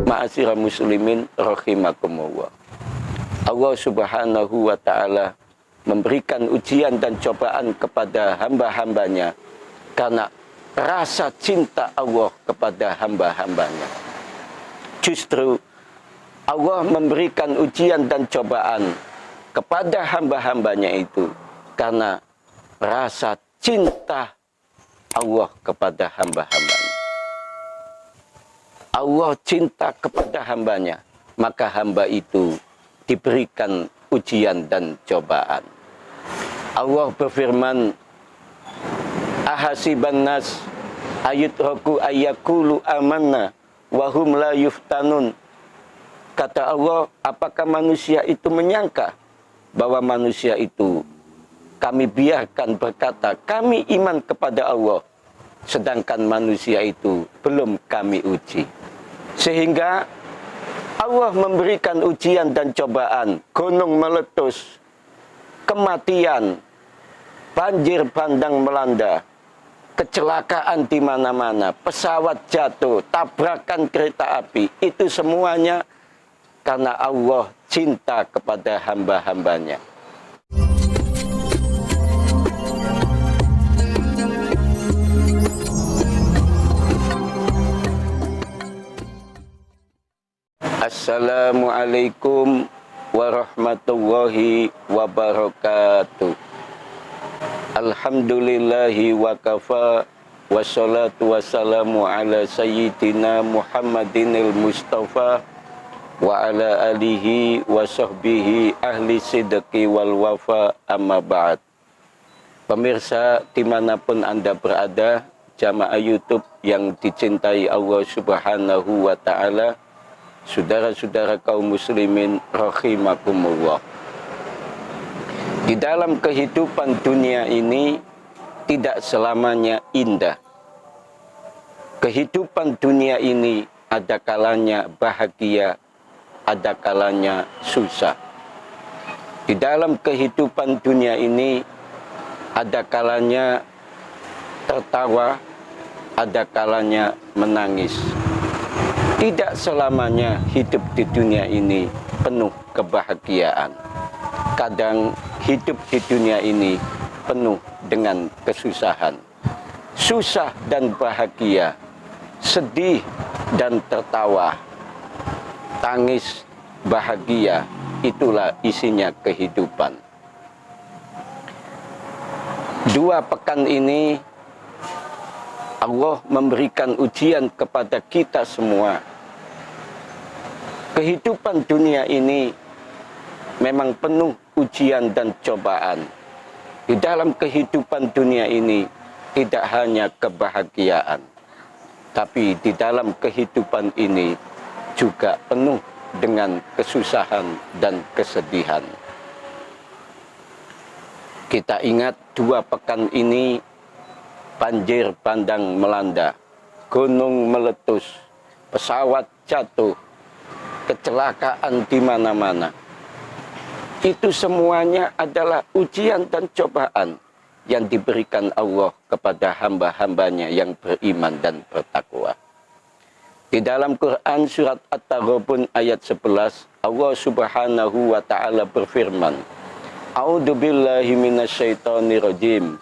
Ma'asyiral muslimin rahimakumullah. Allah Subhanahu wa ta'ala memberikan ujian dan cobaan kepada hamba-hambanya karena rasa cinta Allah kepada hamba-hambanya. Justru Allah memberikan ujian dan cobaan kepada hamba-hambanya itu karena rasa cinta Allah kepada hamba-hambanya. Allah cinta kepada hambanya, maka hamba itu diberikan ujian dan cobaan. Allah berfirman, ahasiban nas ayutraku ayyaqulu amanna wa hum la yuftanun. Kata Allah, apakah manusia itu menyangka bahwa manusia itu kami biarkan berkata kami iman kepada Allah, sedangkan manusia itu belum kami uji. Sehingga Allah memberikan ujian dan cobaan, gunung meletus, kematian, banjir bandang melanda, kecelakaan di mana-mana, pesawat jatuh, tabrakan kereta api, itu semuanya karena Allah cinta kepada hamba-hambanya. Assalamualaikum warahmatullahi wabarakatuh. Alhamdulillahi wa kafa, wassalatu wassalamu ala sayyidina Muhammadinil Mustafa wa ala alihi wa sahbihi ahli sidqi wal wafa, amma ba'd. Pemirsa dimanapun Anda berada, jamaah YouTube yang dicintai Allah Subhanahu wa ta'ala, saudara-saudara kaum muslimin rahimakumullah. Di dalam kehidupan dunia ini tidak selamanya indah. Kehidupan dunia ini ada kalanya bahagia, ada kalanya susah. Di dalam kehidupan dunia ini ada kalanya tertawa, ada kalanya menangis. Tidak selamanya hidup di dunia ini penuh kebahagiaan. Kadang hidup di dunia ini penuh dengan kesusahan. Susah dan bahagia, sedih dan tertawa, tangis, bahagia, itulah isinya kehidupan. 2 pekan ini Allah memberikan ujian kepada kita semua. Kehidupan dunia ini memang penuh ujian dan cobaan. Di dalam kehidupan dunia ini tidak hanya kebahagiaan, tapi di dalam kehidupan ini juga penuh dengan kesusahan dan kesedihan. Kita ingat 2 pekan ini banjir bandang melanda, gunung meletus, pesawat jatuh, kecelakaan di mana-mana. Itu semuanya adalah ujian dan cobaan yang diberikan Allah kepada hamba-hambanya yang beriman dan bertakwa. Di dalam Quran surat At-Taghabun ayat 11, Allah Subhanahu wa ta'ala berfirman, A'udzu billahi minasyaitonir rajim.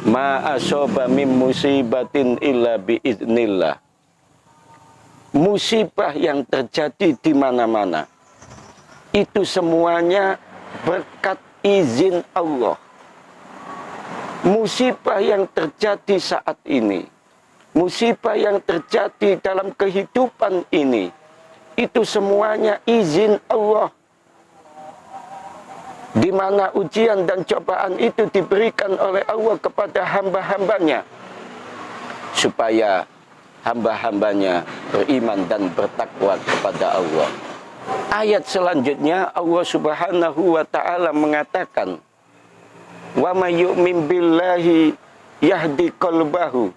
Ma asoba min musibatin illa biiznillah. Musibah yang terjadi di mana-mana itu semuanya berkat izin Allah. Musibah yang terjadi saat ini, musibah yang terjadi dalam kehidupan ini, itu semuanya izin Allah. Di mana ujian dan cobaan itu diberikan oleh Allah kepada hamba-hambanya, supaya hamba-hambanya beriman dan bertakwa kepada Allah. Ayat selanjutnya Allah Subhanahu wa ta'ala mengatakan, wa may yu'min billahi yahdi qalbahu.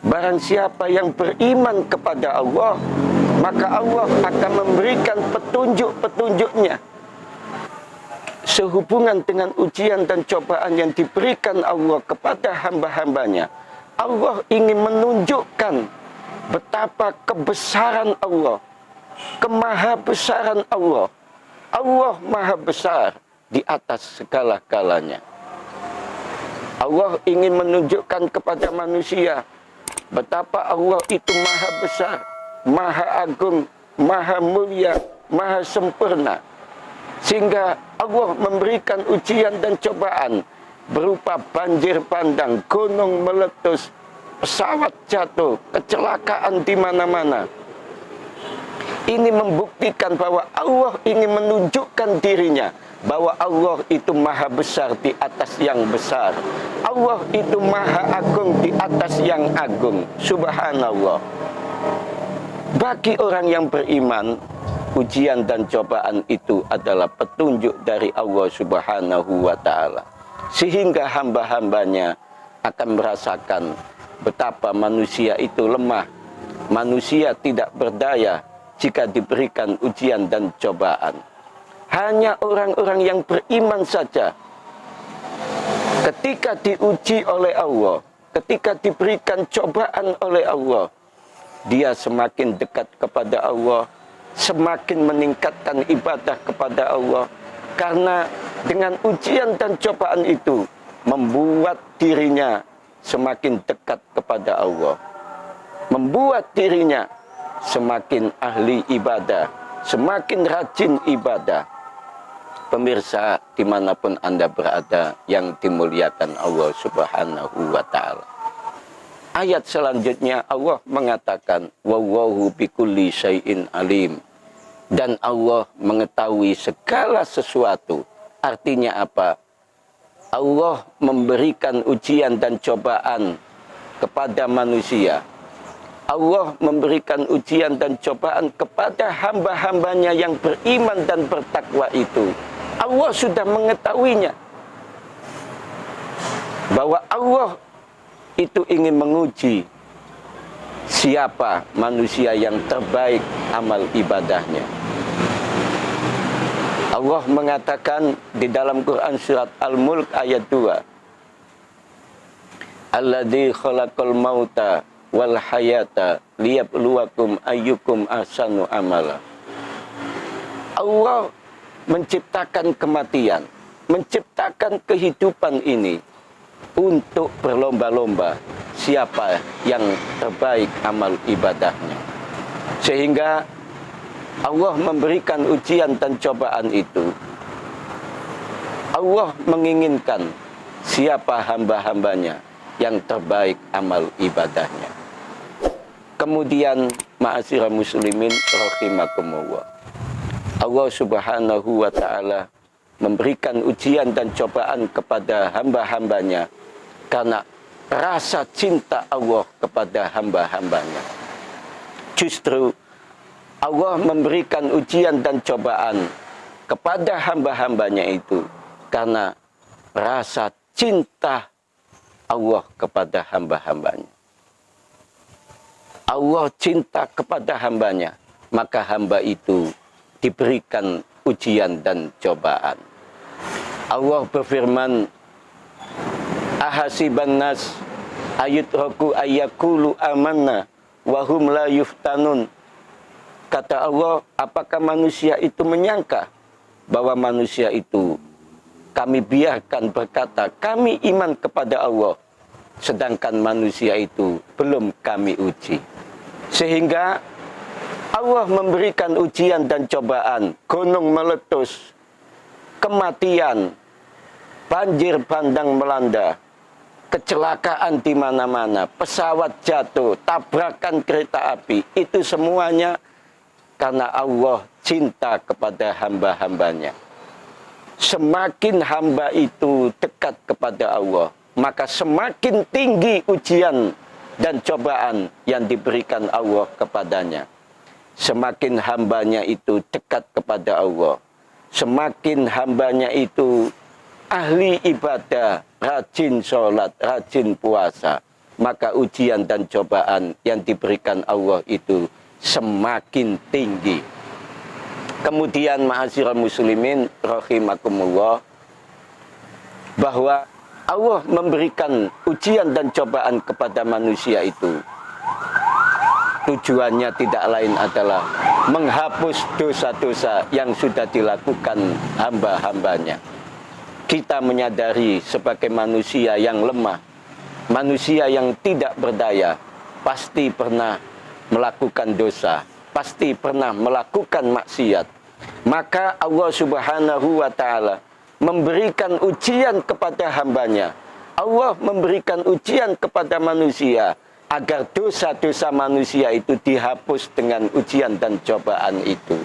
Barang siapa yang beriman kepada Allah, maka Allah akan memberikan petunjuk-petunjuknya sehubungan dengan ujian dan cobaan yang diberikan Allah kepada hamba-hambanya. Allah ingin menunjukkan betapa kebesaran Allah, kemahabesaran Allah. Allah maha besar di atas segala-galanya. Allah ingin menunjukkan kepada manusia betapa Allah itu maha besar, maha agung, maha mulia, maha sempurna. Sehingga Allah memberikan ujian dan cobaan berupa banjir bandang, gunung meletus, pesawat jatuh, kecelakaan di mana-mana. Ini membuktikan bahwa Allah ingin menunjukkan dirinya, bahwa Allah itu maha besar di atas yang besar. Allah itu maha agung di atas yang agung. Subhanallah. Bagi orang yang beriman, ujian dan cobaan itu adalah petunjuk dari Allah Subhanahu wa ta'ala. Sehingga hamba-hambanya akan merasakan betapa manusia itu lemah. Manusia tidak berdaya jika diberikan ujian dan cobaan. Hanya orang-orang yang beriman saja, ketika diuji oleh Allah, ketika diberikan cobaan oleh Allah, dia semakin dekat kepada Allah, semakin meningkatkan ibadah kepada Allah. Karena dengan ujian dan cobaan itu membuat dirinya semakin dekat kepada Allah, membuat dirinya semakin ahli ibadah, semakin rajin ibadah. Pemirsa dimanapun Anda berada yang dimuliakan Allah Subhanahu wa ta'ala. Ayat selanjutnya Allah mengatakan, wallahu bikulli syai'in alim. Dan Allah mengetahui segala sesuatu. Artinya apa? Allah memberikan ujian dan cobaan kepada manusia. Allah memberikan ujian dan cobaan kepada hamba-hambanya yang beriman dan bertakwa itu. Allah sudah mengetahuinya. Bahwa Allah itu ingin menguji siapa manusia yang terbaik amal ibadahnya. Allah mengatakan di dalam Quran surat Al-Mulk ayat 2. Alladzi khalaqal mauta wal hayata liyabluwakum ayyukum ahsanu amala. Allah menciptakan kematian, menciptakan kehidupan ini untuk berlomba-lomba siapa yang terbaik amal ibadahnya. Sehingga Allah memberikan ujian dan cobaan itu. Allah menginginkan siapa hamba-hambanya yang terbaik amal ibadahnya. Kemudian ma'asyiral muslimin rahimakumullah, Allah Subhanahu wa ta'ala memberikan ujian dan cobaan kepada hamba-hambanya karena rasa cinta Allah kepada hamba-hambanya. Justru Allah memberikan ujian dan cobaan kepada hamba-hambanya itu karena rasa cinta Allah kepada hamba-hambanya. Allah cinta kepada hambanya, maka hamba itu diberikan ujian dan cobaan. Allah berfirman, ahasiban nas ayutraku ayyaqulu amanna wa hum la yuftanun. Kata Allah, apakah manusia itu menyangka bahwa manusia itu kami biarkan berkata kami iman kepada Allah, sedangkan manusia itu belum kami uji. Sehingga Allah memberikan ujian dan cobaan, gunung meletus, kematian, banjir bandang melanda, kecelakaan di mana-mana, pesawat jatuh, tabrakan kereta api. Itu semuanya karena Allah cinta kepada hamba-hambanya. Semakin hamba itu dekat kepada Allah, maka semakin tinggi ujian dan cobaan yang diberikan Allah kepadanya. Semakin hambanya itu dekat kepada Allah, semakin hambanya itu ahli ibadah, rajin sholat, rajin puasa, maka ujian dan cobaan yang diberikan Allah itu semakin tinggi. Kemudian ma'asyiral muslimin rahimakumullah, bahwa Allah memberikan ujian dan cobaan kepada manusia itu, tujuannya tidak lain adalah menghapus dosa-dosa yang sudah dilakukan hamba-hambanya. Kita menyadari sebagai manusia yang lemah, manusia yang tidak berdaya, pasti pernah melakukan dosa, pasti pernah melakukan maksiat. Maka Allah Subhanahu wa ta'ala memberikan ujian kepada hambanya. Allah memberikan ujian kepada manusia agar dosa-dosa manusia itu dihapus dengan ujian dan cobaan itu.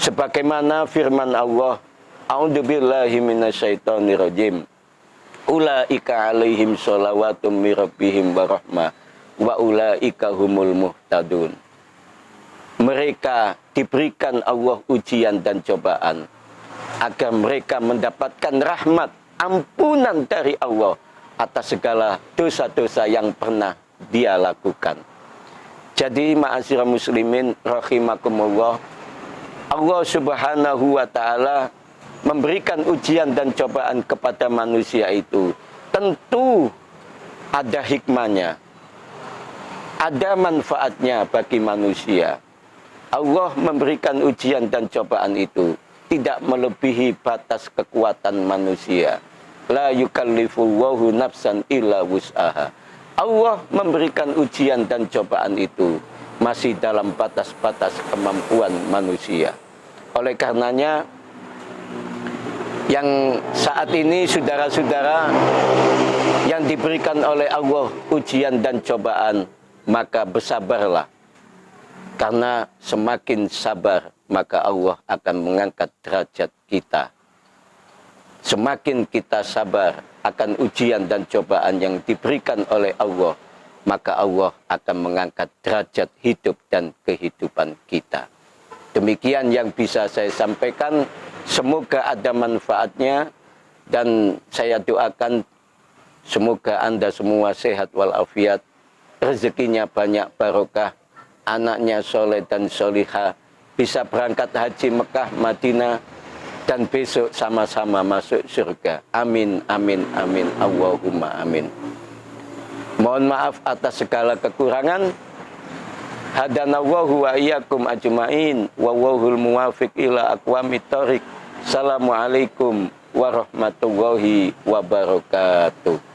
Sebagaimana firman Allah, A'udzubillahi minasyaitonirrajim. Ulaika alaihim sholawatum mir rabbihim wa rahmah wa ulaika humul muhtadun. Mereka diberikan Allah ujian dan cobaan agar mereka mendapatkan rahmat, ampunan dari Allah atas segala dosa-dosa yang pernah dia lakukan. Jadi ma'asyiral muslimin rahimakumullah, Allah Subhanahu wa ta'ala memberikan ujian dan cobaan kepada manusia itu tentu ada hikmahnya, ada manfaatnya bagi manusia. Allah memberikan ujian dan cobaan itu tidak melebihi batas kekuatan manusia. La yukallifullahu nafsan illa wus'aha. Allah memberikan ujian dan cobaan itu masih dalam batas-batas kemampuan manusia. Oleh karenanya, yang saat ini saudara-saudara yang diberikan oleh Allah ujian dan cobaan, maka bersabarlah. Karena semakin sabar, maka Allah akan mengangkat derajat kita. Semakin kita sabar akan ujian dan cobaan yang diberikan oleh Allah, maka Allah akan mengangkat derajat hidup dan kehidupan kita. Demikian yang bisa saya sampaikan. Semoga ada manfaatnya, dan saya doakan semoga Anda semua sehat walafiat, rezekinya banyak barokah, anaknya soleh dan solihah, bisa berangkat haji Mekah, Madinah, dan besok sama-sama masuk surga. Amin, amin, amin, Allahumma amin. Mohon maaf atas segala kekurangan. Hadanallahu wa iyyakum ajma'in, wallahul muwafiq ila aqwamit thoriq. Assalamualaikum warahmatullahi wabarakatuh.